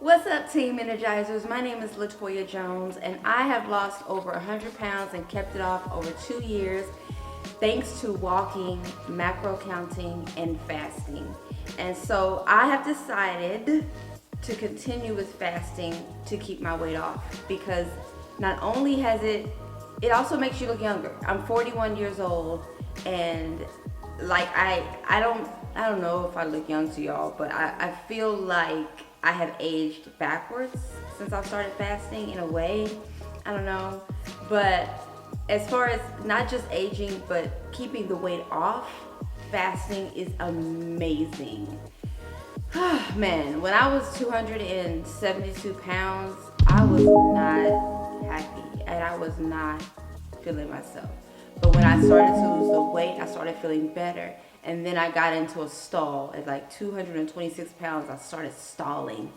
What's up, Team Energizers? My name is Latoya Jones, and I have lost over 100 pounds and kept it off over 2 years thanks to walking, macro counting, and fasting. And so I have decided to continue with fasting to keep my weight off because not only has it also makes you look younger. I'm 41 years old, and like I don't know if I look young to y'all, but I feel like I have aged backwards since I've started fasting in a way. I don't know. But as far as not just aging, but keeping the weight off, fasting is amazing. Man, when I was 272 pounds, I was not happy and I was not feeling myself. But when I started to lose the weight, I started feeling better. And then I got into a stall at like 226 pounds. I started stalling.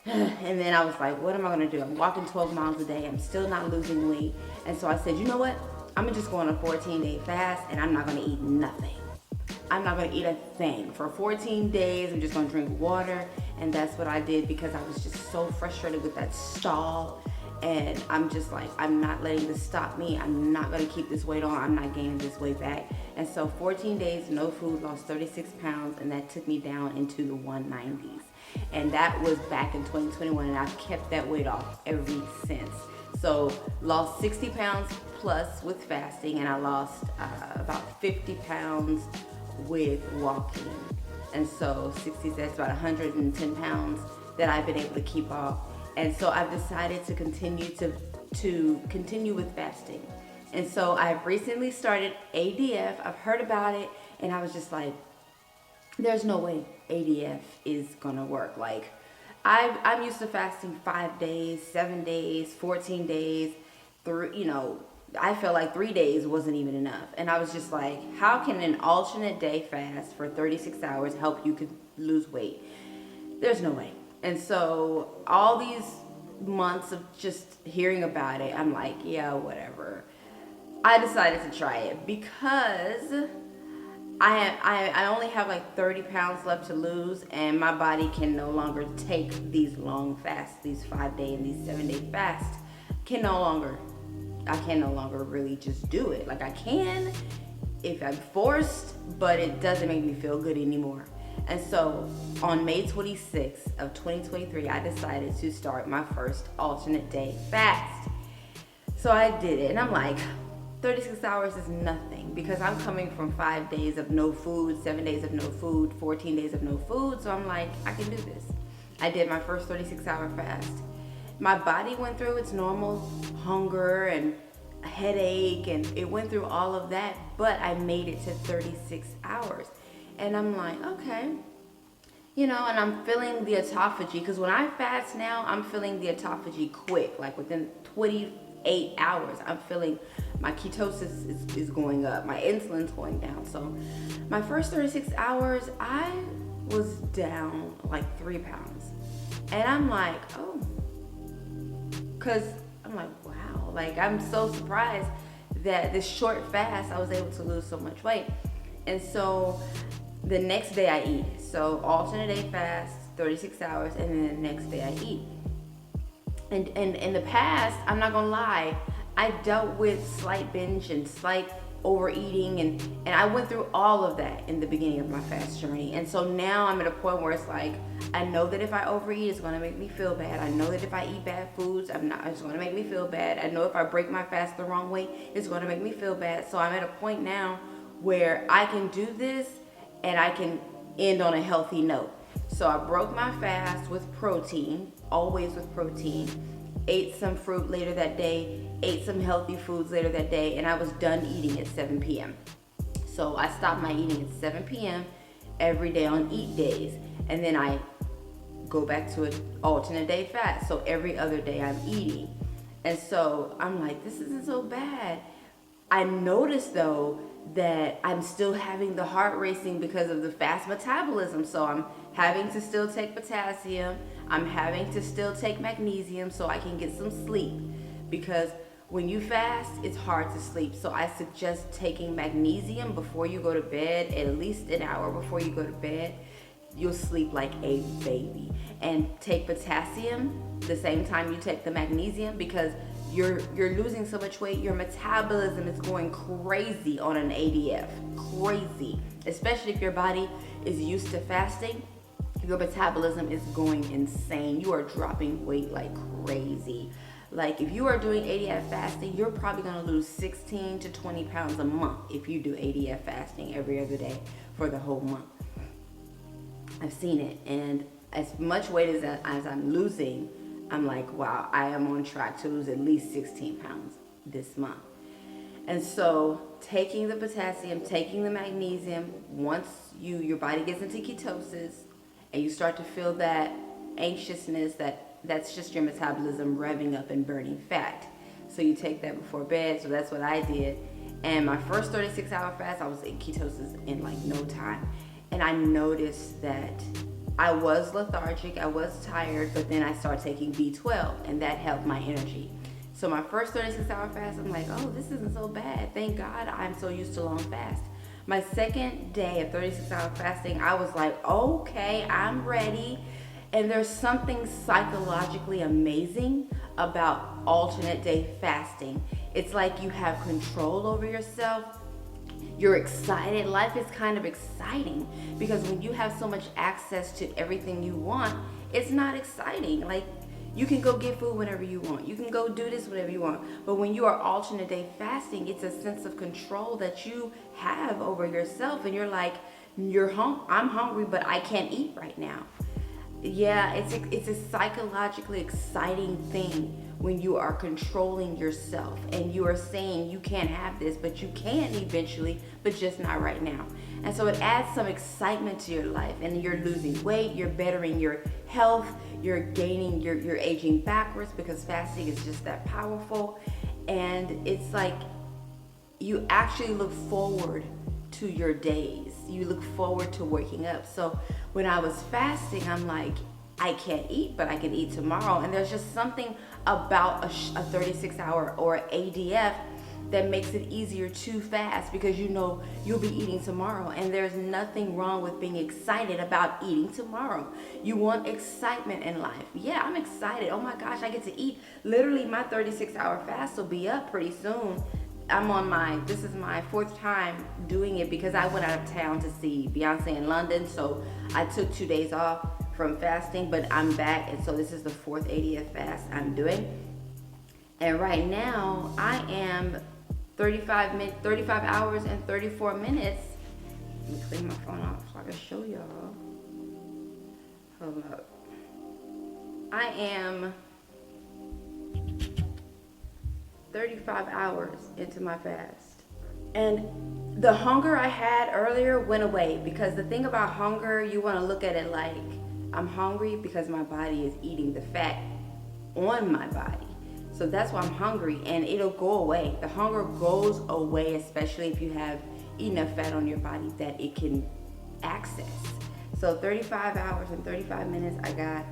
And then I was like, what am I going to do? I'm walking 12 miles a day. I'm still not losing weight. And so I said, you know what? I'm going to just go on a 14-day fast and I'm not going to eat nothing. I'm not going to eat a thing. For 14 days, I'm just going to drink water. And that's what I did because I was just so frustrated with that stall. And I'm just like, I'm not letting this stop me. I'm not going to keep this weight on. I'm not gaining this weight back. And so 14 days, no food, lost 36 pounds, and that took me down into the 190s. And that was back in 2021, and I've kept that weight off ever since. So lost 60 pounds plus with fasting, and I lost about 50 pounds with walking. And so 60, that's about 110 pounds that I've been able to keep off. And so I've decided to continue with fasting. And so I've recently started ADF. I've heard about it, and I was just like, there's no way ADF is gonna work. Like, I'm used to fasting 5 days, 7 days, 14 days. I felt like 3 days wasn't even enough. And I was just like, how can an alternate day fast for 36 hours help you lose weight? There's no way. And so all these months of just hearing about it, I'm like, yeah, whatever. I decided to try it because I only have like 30 pounds left to lose, and my body can no longer take these long fasts, these 5-day and these 7-day fasts. I can no longer really just do it. Like, I can if I'm forced, but it doesn't make me feel good anymore. And so on May 26th of 2023, I decided to start my first alternate day fast. So I did it, and I'm like, 36 hours is nothing because I'm coming from 5 days of no food, 7 days of no food, 14 days of no food. So I'm like, I can do this. I did my first 36-hour fast. My body went through its normal hunger and headache, and it went through all of that, but I made it to 36 hours. And I'm like, okay, and I'm feeling the autophagy, because when I fast now, I'm feeling the autophagy quick, like within 28 hours, I'm feeling my ketosis is going up, my insulin's going down. So my first 36 hours, I was down like 3 pounds. And I'm like, oh, because I'm like, wow, like I'm so surprised that this short fast, I was able to lose so much weight. And so the next day I eat. So alternate day fast, 36 hours, and then the next day I eat. And in the past, I'm not gonna lie, I dealt with slight binge and slight overeating, and I went through all of that in the beginning of my fast journey. And so now I'm at a point where it's like, I know that if I overeat, it's gonna make me feel bad. I know that if I eat bad foods, it's gonna make me feel bad. I know if I break my fast the wrong way, it's gonna make me feel bad. So I'm at a point now where I can do this and I can end on a healthy note. So I broke my fast with protein, always with protein, ate some fruit later that day, ate some healthy foods later that day, and I was done eating at 7 p.m. So I stopped my eating at 7 p.m. every day on eat days, and then I go back to an alternate day fast. So every other day I'm eating. And so I'm like, this isn't so bad. I noticed though that I'm still having the heart racing because of the fast metabolism. So I'm having to still take potassium. I'm having to still take magnesium so I can get some sleep, because when you fast, it's hard to sleep. So I suggest taking magnesium before you go to bed, at least an hour before you go to bed. you'll sleep like a baby. And take potassium the same time you take the magnesium, because you're losing so much weight, your metabolism is going crazy on an ADF. Crazy. Especially if your body is used to fasting, your metabolism is going insane. You are dropping weight like crazy. Like if you are doing ADF fasting, you're probably gonna lose 16 to 20 pounds a month if you do ADF fasting every other day for the whole month. I've seen it, and as much weight as I'm losing, I'm like, wow, I am on track to lose at least 16 pounds this month. And so taking the potassium, taking the magnesium, once your body gets into ketosis and you start to feel that anxiousness, that's just your metabolism revving up and burning fat. So you take that before bed. So that's what I did. And my first 36-hour fast, I was in ketosis in like no time. And I noticed that I was lethargic, I was tired, but then I started taking B12 and that helped my energy. So my first 36-hour fast, I'm like, oh, this isn't so bad. Thank God I'm so used to long fast. My second day of 36-hour fasting, I was like, okay, I'm ready. And there's something psychologically amazing about alternate day fasting. It's like you have control over yourself. You're excited. Life is kind of exciting because when you have so much access to everything you want, it's not exciting. Like you can go get food whenever you want. You can go do this whenever you want. But when you are alternate day fasting, it's a sense of control that you have over yourself. And you're like, I'm hungry, but I can't eat right now. Yeah, it's a psychologically exciting thing when you are controlling yourself and you are saying you can't have this, but you can eventually, but just not right now. And so it adds some excitement to your life, and you're losing weight, you're bettering your health, you're aging backwards because fasting is just that powerful. And it's like you actually look forward to your days. You look forward to waking up. So when I was fasting, I'm like, I can't eat, but I can eat tomorrow. And there's just something about a 36-hour or ADF that makes it easier to fast because you know you'll be eating tomorrow. And there's nothing wrong with being excited about eating tomorrow. You want excitement in life. Yeah, I'm excited. Oh my gosh, I get to eat. Literally, my 36-hour fast will be up pretty soon. This is my 4th time doing it because I went out of town to see Beyonce in London. So I took 2 days off from fasting, but I'm back. And so this is the 4th ADF fast I'm doing. And right now I am 35 hours and 34 minutes. Let me clean my phone off so I can show y'all. Hold up. I am 35 hours into my fast. And the hunger I had earlier went away because the thing about hunger, you want to look at it like I'm hungry because my body is eating the fat on my body. So that's why I'm hungry, and it'll go away. The hunger goes away, especially if you have enough fat on your body that it can access. So 35 hours and 35 minutes, I got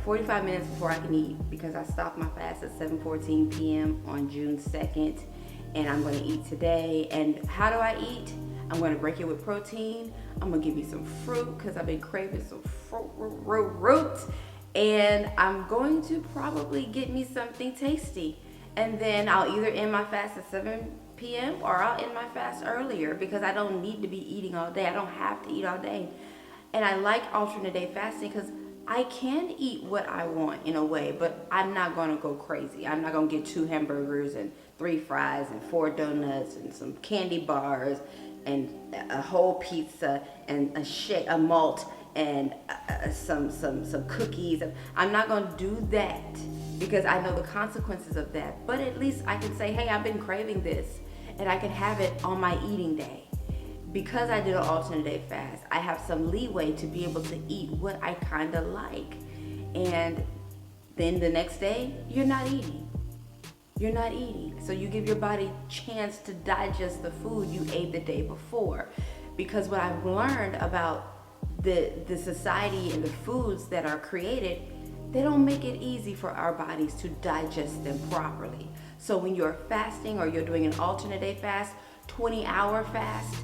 45 minutes before I can eat because I stopped my fast at 7:14 p.m. on June 2nd, and I'm going to eat today. And how do I eat? I'm going to break it with protein. I'm going to give me some fruit because I've been craving some fruit. And I'm going to probably get me something tasty. And then I'll either end my fast at 7 p.m. or I'll end my fast earlier because I don't need to be eating all day. I don't have to eat all day. And I like alternate day fasting because I can eat what I want in a way, but I'm not going to go crazy. I'm not going to get 2 hamburgers and 3 fries and 4 donuts and some candy bars and a whole pizza and a malt and some cookies. I'm not going to do that because I know the consequences of that. But at least I can say, hey, I've been craving this and I can have it on my eating day. Because I did an alternate day fast, I have some leeway to be able to eat what I kind of like. And then the next day, you're not eating. You're not eating. So you give your body a chance to digest the food you ate the day before. Because what I've learned about the society and the foods that are created, they don't make it easy for our bodies to digest them properly. So when you're fasting or you're doing an alternate day fast, 20-hour fast,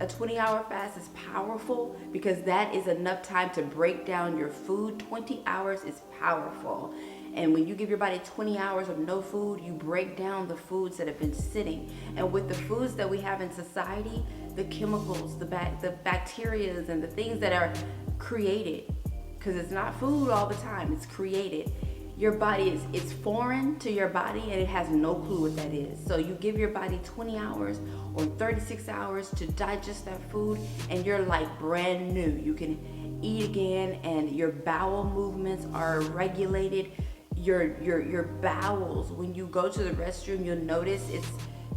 A 20-hour fast is powerful because that is enough time to break down your food. 20 hours is powerful. And when you give your body 20 hours of no food, you break down the foods that have been sitting. And with the foods that we have in society, the chemicals, the bacteria, and the things that are created, because it's not food all the time, it's created. Your body it's foreign to your body and it has no clue what that is. So you give your body 20 hours or 36 hours to digest that food and you're like brand new. You can eat again and your bowel movements are regulated. Your bowels, when you go to the restroom, you'll notice it's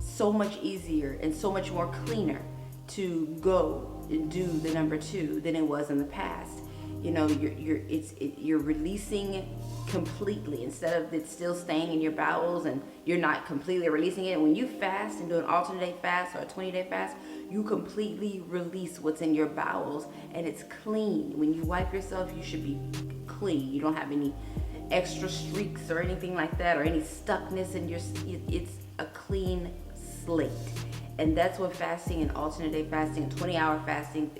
so much easier and so much more cleaner to go and do the number 2 than it was in the past. You know, you're releasing completely instead of it still staying in your bowels and you're not completely releasing it. When you fast and do an alternate day fast or a 20-day fast, you completely release what's in your bowels and it's clean. When you wipe yourself, you should be clean. You don't have any extra streaks or anything like that or any stuckness in your, it's a clean slate. And that's what fasting and alternate day fasting and 20-hour fasting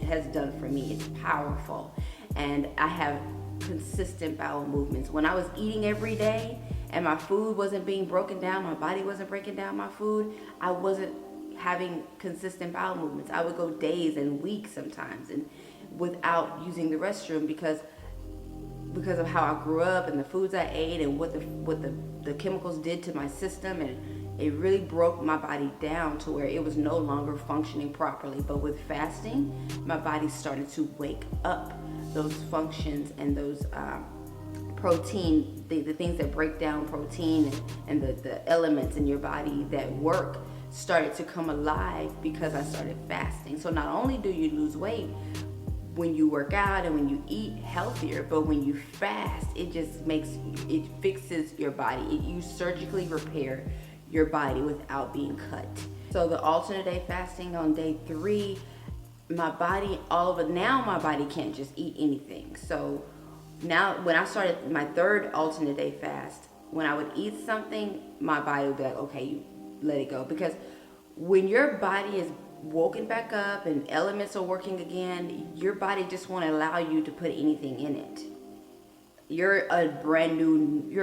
has done for me. It's powerful. And I have consistent bowel movements. When I was eating every day and my food wasn't being broken down, my body wasn't breaking down my food, I wasn't having consistent bowel movements. I would go days and weeks sometimes and without using the restroom because of how I grew up and the foods I ate and what the chemicals did to my system, and it really broke my body down to where it was no longer functioning properly. But with fasting, my body started to wake up those functions and those protein, the things that break down protein and the elements in your body that work started to come alive because I started fasting. So not only do you lose weight when you work out and when you eat healthier, but when you fast, it fixes your body. You surgically repair your body without being cut. So the alternate day fasting on day 3, my body can't just eat anything. So now when I started my 3rd alternate day fast, when I would eat something, my body would be like, okay, you let it go. Because when your body is woken back up and elements are working again, your body just won't allow you to put anything in it. You're a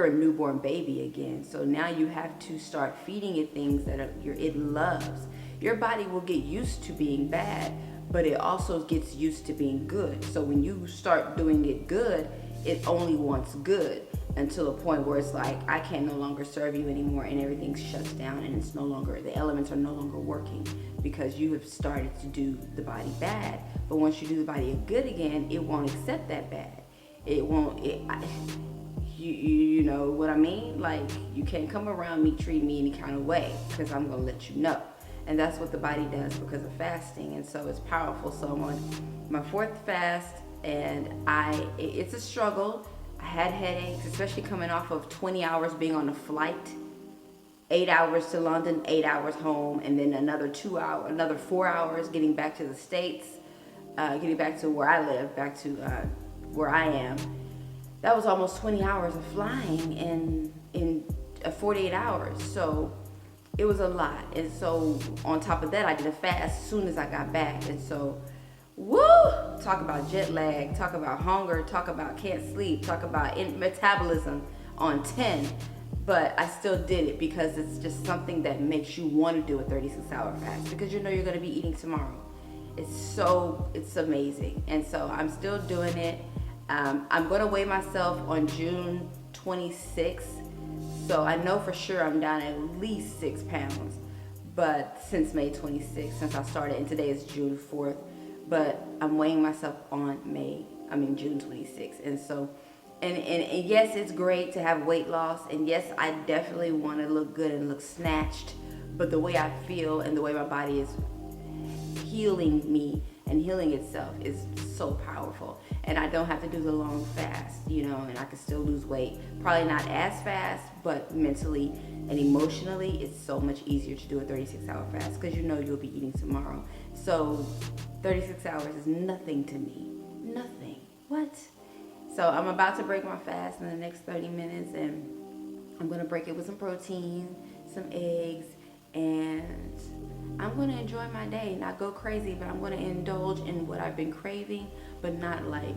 newborn baby again. So now you have to start feeding it things that it loves. Your body will get used to being bad, but it also gets used to being good. So when you start doing it good, it only wants good until a point where it's like, I can no longer serve you anymore and everything shuts down and the elements are no longer working because you have started to do the body bad. But once you do the body good again, it won't accept that bad. You know what I mean? Like, you can't come around me, treat me any kind of way because I'm going to let you know. And that's what the body does because of fasting. And so it's powerful. So I'm on my 4th fast and it's a struggle. I had headaches, especially coming off of 20 hours being on a flight, 8 hours to London, 8 hours home, and then another 4 hours getting back to the States, getting back to where I live, back to where I am. That was almost 20 hours of flying in 48 hours. So it was a lot. And so on top of that, I did a fast as soon as I got back. And so, woo! Talk about jet lag, talk about hunger, talk about can't sleep, talk about metabolism on 10. But I still did it because it's just something that makes you want to do a 36-hour fast because you know you're going to be eating tomorrow. It's amazing. And so I'm still doing it. I'm going to weigh myself on June 26th. So I know for sure I'm down at least 6 pounds. But since May 26th, since I started, and today is June 4th. But I'm weighing myself on June 26th. And so, and yes, it's great to have weight loss. And yes, I definitely want to look good and look snatched. But the way I feel and the way my body is healing me and healing itself is so powerful. And I don't have to do the long fast, and I can still lose weight. Probably not as fast, but mentally and emotionally, it's so much easier to do a 36-hour fast because you'll be eating tomorrow. So 36 hours is nothing to me. Nothing. What? So I'm about to break my fast in the next 30 minutes, and I'm going to break it with some protein, some eggs, and I'm gonna enjoy my day, not go crazy, but I'm gonna indulge in what I've been craving, but not like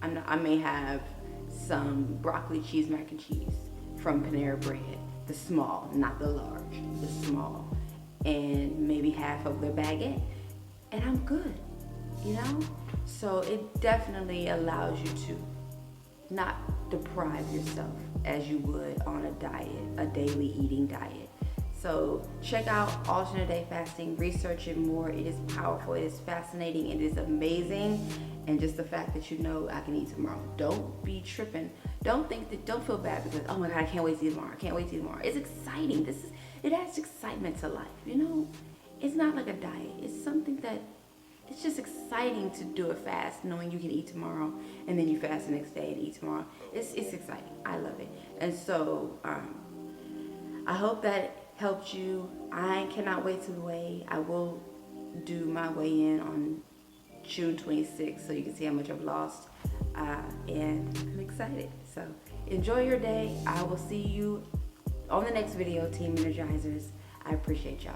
I may have some broccoli cheese mac and cheese from Panera Bread, the small, not the large, the small, and maybe half of the baguette, and I'm good, you know? So it definitely allows you to not deprive yourself as you would on a diet, a daily eating diet. So check out alternate day fasting, research it more. It is powerful, it is fascinating, it is amazing. And just the fact that you know I can eat tomorrow. Don't be tripping. Don't feel bad because, oh my God, I can't wait to eat tomorrow. I can't wait to eat tomorrow. It's exciting. It adds excitement to life, you know? It's not like a diet. It's something that it's just exciting to do a fast knowing you can eat tomorrow and then you fast the next day and eat tomorrow. It's exciting. I love it. And so I hope that helped you. I cannot wait to weigh. I will do my weigh-in on June 26th so you can see how much I've lost. And I'm excited. So enjoy your day. I will see you on the next video, Team Energizers. I appreciate y'all.